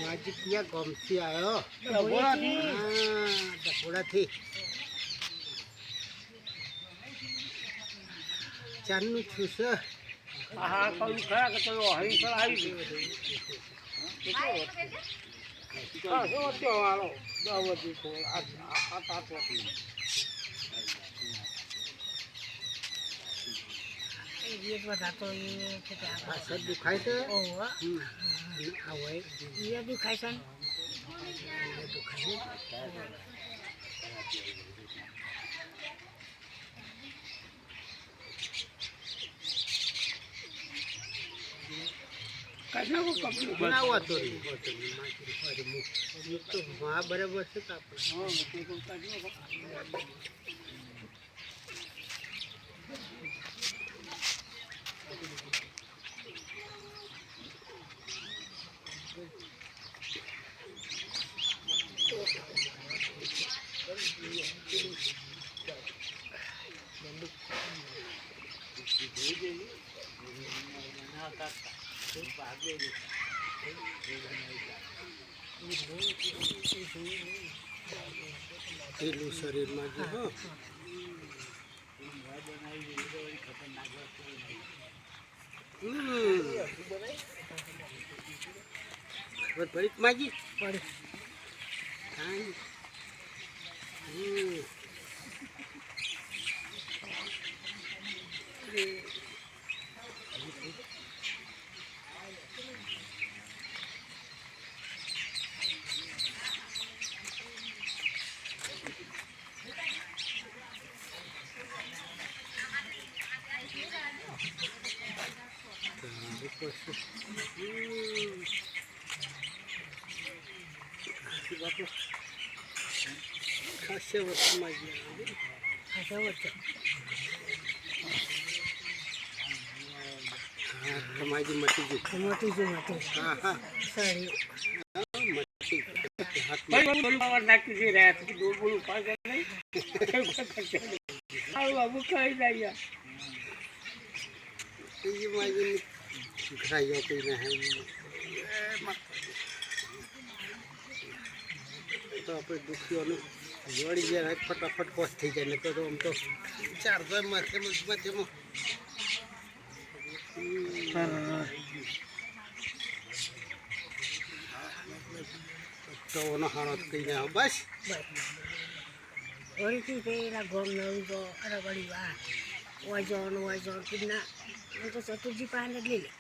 માજી ક્યાં ગમથી આવ્યો ડભોડાથી ચાંદનું છું છે હા કહ્યું ખરા કે ચલો હરીસર આવી ગયું હાલો 10 વધી તો આ પાછળ દુખાય છે દુખાય છે બનાવો તો બરાબર છે તો પેલું શરીરમાં જે હો ખબર પડી માજી પડી ખાસે વર્ષમાં તમારી મટી ગયું મોટી છે મોટી હા હા સારી નાખી દે રહ્યા દૂર બોલું પાછળ નહીં બાબુ ખાઈ જાય ઘરાયો કોઈ ના તો આપણે દુખીઓનું જોડી જાય ફટાફટ કોસ થઈ જાય ને તો આમ તો 4 માથેમાં તો ઓનો હાણો કહી જાય બસ ઓળખી પેલા ગોમ નવી તો અરે બળી વા વાજો કિડના તો ચતુર્જી પાસે જ લઈ લે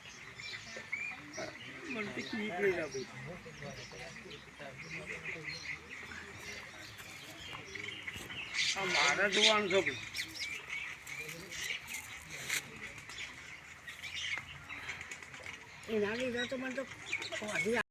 મારે જોવાનું છે એના લીધે તો મને તો